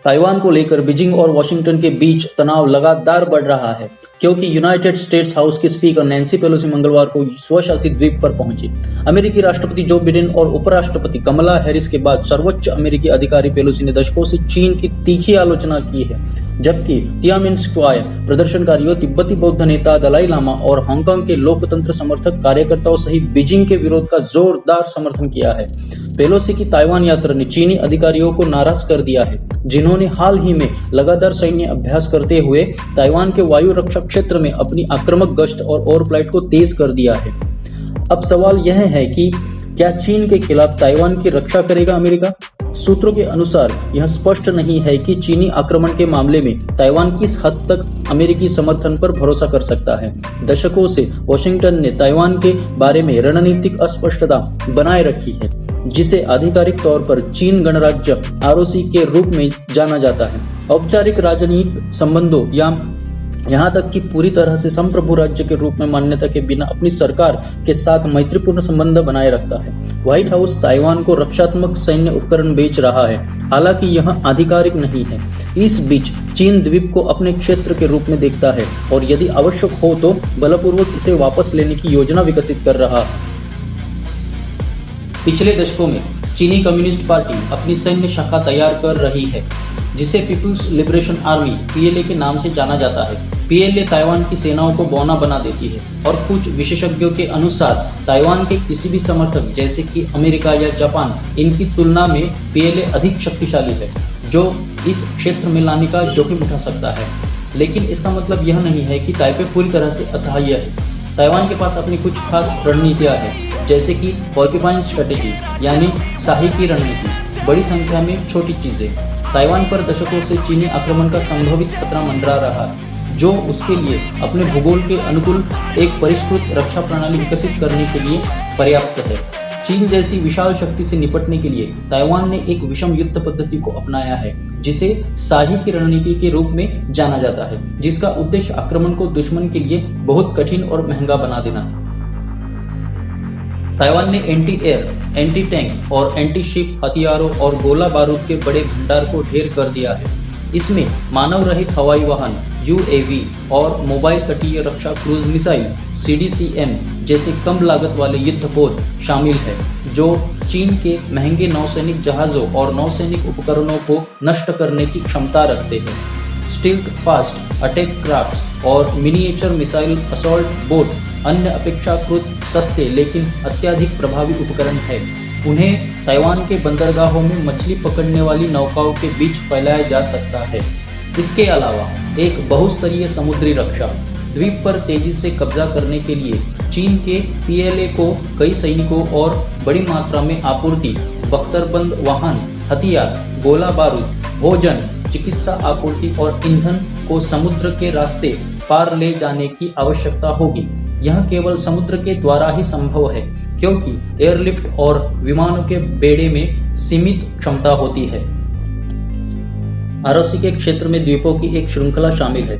Taiwan को लेकर Beijing और वॉशिंगटन के बीच तनाव लगातार बढ़ रहा है क्योंकि यूनाइटेड स्टेट्स हाउस की स्पीकर नैन्सी पेलोसी मंगलवार को स्वशासित द्वीप पर पहुंची। अमेरिकी राष्ट्रपति जो बिडेन और उपराष्ट्रपति कमला हैरिस के बाद सर्वोच्च अमेरिकी अधिकारी पेलोसी ने दशकों से चीन की तीखी आलोचना की है, जबकि तियानमेन स्क्वायर प्रदर्शनकारियों, तिब्बती बौद्ध नेता दलाई लामा और हांगकांग के लोकतंत्र समर्थक कार्यकर्ताओं सहित बीजिंग के विरोध का जोरदार समर्थन किया है। पेलोसी की ताइवान यात्रा ने चीनी अधिकारियों को नाराज कर दिया है, जिन्होंने हाल ही में लगातार सैन्य अभ्यास करते हुए ताइवान के वायु रक्षा क्षेत्र में अपनी आक्रामक गश्त और ओवरफ्लाइट को तेज कर दिया है। अब सवाल यह है कि क्या चीन के खिलाफ ताइवान की रक्षा करेगा अमेरिका? सूत्रों के अनुसार यह स्पष्ट नहीं है कि चीनी आक्रमण के मामले में ताइवान किस हद तक अमेरिकी समर्थन पर भरोसा कर सकता है। दशकों से वॉशिंगटन ने ताइवान के बारे में रणनीतिक अस्पष्टता बनाए रखी है, जिसे आधिकारिक तौर पर चीन गणराज्य आरओसी के रूप में जाना जाता है। औपचारिक राजनीतिक संबंधों या यहाँ तक कि पूरी तरह से संप्रभु राज्य के रूप में मान्यता के बिना अपनी सरकार के साथ मैत्रीपूर्ण संबंध बनाए रखता है। व्हाइट हाउस ताइवान को रक्षात्मक सैन्य उपकरण बेच रहा है, हालांकि यह आधिकारिक नहीं है। इस बीच चीन द्वीप को अपने क्षेत्र के रूप में देखता है और यदि आवश्यक हो तो बलपूर्वक इसे वापस लेने की योजना विकसित कर रहा है। पिछले दशकों में चीनी कम्युनिस्ट पार्टी अपनी सैन्य शाखा तैयार कर रही है, जिसे पीपुल्स लिबरेशन आर्मी पीएलए के नाम से जाना जाता है। पीएलए ताइवान की सेनाओं को बौना बना देती है और कुछ विशेषज्ञों के अनुसार ताइवान के किसी भी समर्थक जैसे कि अमेरिका या जापान, इनकी तुलना में पीएलए अधिक शक्तिशाली है, जो इस क्षेत्र में लाने का जोखिम उठा सकता है। लेकिन इसका मतलब यह नहीं है कि ताइपे पूरी तरह से असहाय है। ताइवान के पास अपनी कुछ खास रणनीतियाँ हैं, जैसे कि पॉर्क्यूपाइन स्ट्रेटेजी यानी शाही की रणनीति, बड़ी संख्या में छोटी चीजें। ताइवान पर दशकों से चीनी आक्रमण का संभावित खतरा मंडरा रहा है, जो उसके लिए अपने भूगोल के अनुकूल एक परिष्कृत रक्षा प्रणाली विकसित करने के लिए पर्याप्त है। चीन जैसी विशाल शक्ति से निपटने के लिए ताइवान ने एक विषम युद्ध पद्धति को अपनाया है, जिसे शाही की रणनीति के रूप में जाना जाता है, जिसका उद्देश्य आक्रमण को दुश्मन के लिए बहुत कठिन और महंगा बना देना है। ताइवान ने एंटी एयर, एंटी टैंक और एंटी शिप हथियारों और गोला बारूद के बड़े भंडार को ढेर कर दिया है। इसमें मानव रहित हवाई वाहन यूएवी और मोबाइल तटीय रक्षा क्रूज मिसाइल सीडीसीएम जैसे कम लागत वाले युद्धपोत शामिल है, जो चीन के महंगे नौसैनिक जहाजों और नौसैनिक उपकरणों को नष्ट करने की क्षमता रखते हैं। स्टील्थ फास्ट अटैक क्राफ्ट्स और मिनिएचर मिसाइल असॉल्ट बोट अन्य अपेक्षाकृत सस्ते लेकिन अत्यधिक प्रभावी उपकरण है। उन्हें ताइवान के बंदरगाहों में मछली पकड़ने वाली नौकाओं के बीच फैलाया जा सकता है। इसके अलावा एक बहुस्तरीय समुद्री रक्षा द्वीप पर तेजी से कब्जा करने के लिए चीन के पीएलए को कई सैनिकों और बड़ी मात्रा में आपूर्ति, बख्तरबंद वाहन, हथियार, गोला बारूद, भोजन, चिकित्सा आपूर्ति और ईंधन को समुद्र के रास्ते पार ले जाने की आवश्यकता होगी। यह केवल समुद्र के द्वारा ही संभव है, क्योंकि एयरलिफ्ट और विमानों के बेड़े में सीमित क्षमता होती है। आरओसी के क्षेत्र में द्वीपों की एक श्रृंखला शामिल है।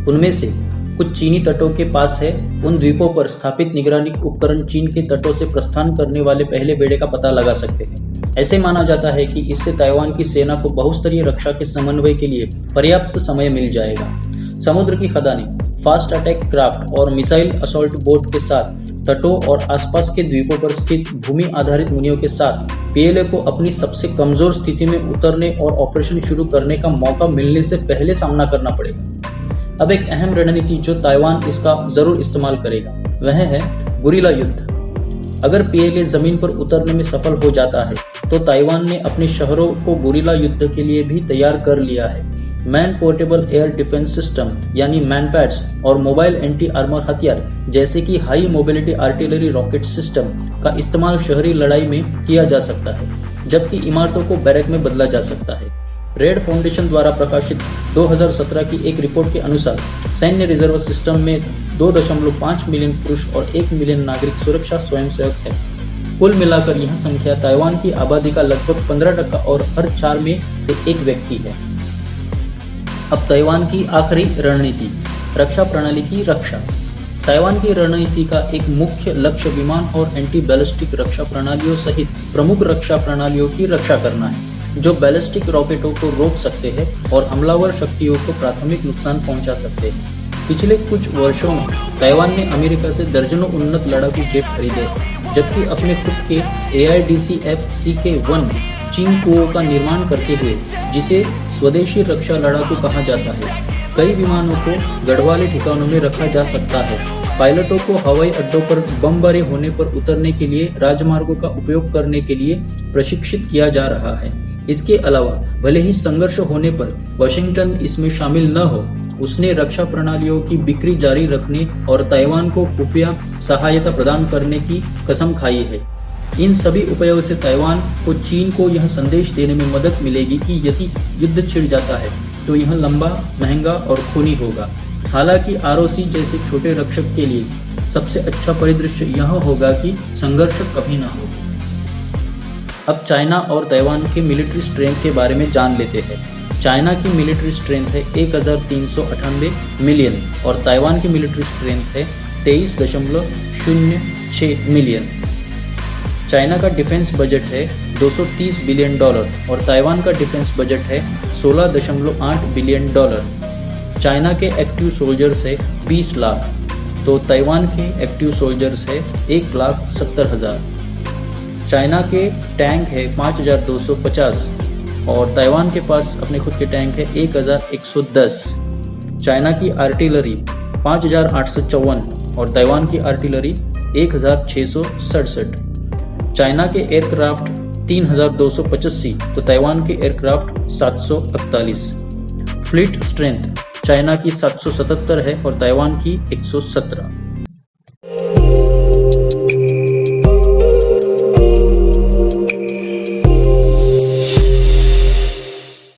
उनमें से कुछ चीनी तटों के पास है। उन द्वीपों पर स्थापित निगरानी उपकरण चीन के तटों से प्रस्थान करने वाले पहले बेड़े का पता लगा सकते हैं। ऐसे माना जाता है कि इससे ताइवान की सेना को बहुस्तरीय रक्षा के समन्वय के लिए पर्याप्त समय मिल जाएगा। समुद्र की खदानें, फास्ट अटैक क्राफ्ट और मिसाइल असॉल्ट बोट के साथ तटों और आसपास के द्वीपों पर स्थित भूमि आधारित मुनियों के साथ पीएलए को अपनी सबसे कमजोर स्थिति में उतरने और ऑपरेशन शुरू करने का मौका मिलने से पहले सामना करना पड़ेगा। अब एक अहम रणनीति जो ताइवान इसका जरूर इस्तेमाल करेगा, वह है गुरिल्ला युद्ध। अगर पीएलए जमीन पर उतरने में सफल हो जाता है, तो ताइवान ने अपने शहरों को गुरिल्ला युद्ध के लिए भी तैयार कर लिया है। Man portable air defence system यानी मैनपैड्स और मोबाइल एंटी आर्मर हथियार जैसे कि high mobility artillery rocket system का इस्तेमाल शहरी लड़ाई में किया जा सकता है, जबकि इमारतों को बैरक में बदला जा सकता है। रेड फाउंडेशन द्वारा प्रकाशित 2017 की एक रिपोर्ट के अनुसार सैन्य रिजर्व सिस्टम में 2.5 मिलियन पुरुष और 1 मिलियन नागरिक सुरक्षा स्वयंसेवक है। कुल मिलाकर यह संख्या ताइवान की आबादी का लगभग 15% और हर 4 में से 1 व्यक्ति है। अब ताइवान की आखिरी रणनीति, रक्षा प्रणाली की रक्षा। ताइवान की रणनीति का एक मुख्य लक्ष्य विमान और एंटी बैलिस्टिक रक्षा प्रणालियों सहित प्रमुख रक्षा प्रणालियों की रक्षा करना है। जो बैलिस्टिक रॉकेटों को रोक सकते हैं और हमलावर शक्तियों को प्राथमिक नुकसान पहुंचा सकते हैं। पिछले कुछ वर्षों में ताइवान ने अमेरिका से दर्जनों उन्नत लड़ाकू जेट खरीदे हैं, जबकि अपने खुद के AIDCF CK-1 चिंगकुओ का निर्माण करते हुए, जिसे स्वदेशी रक्षा लड़ाकू कहा जाता है। कई विमानों को गढ़वाले ठिकानों में रखा जा सकता है। पायलटों को हवाई अड्डों पर बमबारी होने पर उतरने के लिए राजमार्गों का उपयोग करने के लिए प्रशिक्षित किया जा रहा है। इसके अलावा भले ही संघर्ष होने पर वाशिंगटन इसमें शामिल न हो, उसने रक्षा प्रणालियों की बिक्री जारी रखने और ताइवान को खुफिया सहायता प्रदान करने की कसम खाई है। इन सभी उपायों से ताइवान को चीन को यह संदेश देने में मदद मिलेगी कि यदि युद्ध छिड़ जाता है तो यह लंबा, महंगा और खूनी होगा। हालांकि ROC जैसे छोटे रक्षक के लिए सबसे अच्छा परिदृश्य यह होगा कि संघर्ष कभी न हो। अब चाइना और ताइवान के मिलिट्री स्ट्रेंथ के बारे में जान लेते हैं। चाइना की मिलिट्री स्ट्रेंथ है 1398 मिलियन और ताइवान की मिलिट्री स्ट्रेंथ है 23.06 मिलियन। चाइना का डिफेंस बजट है $230 बिलियन और ताइवान का डिफेंस बजट है $16.8 बिलियन। चाइना के एक्टिव सोल्जर्स है 20 लाख, तो ताइवान के एक्टिव सोल्जर्स है 1,70,000। चाइना के टैंक है 5,250 और ताइवान के पास अपने खुद के टैंक है 1,110। चाइना की आर्टिलरी 5,854 और ताइवान की आर्टिलरी 1,667। चाइना के एयरक्राफ्ट 3,285 तो ताइवान के एयरक्राफ्ट 748। फ्लीट स्ट्रेंथ चाइना की 777 है और ताइवान की 117।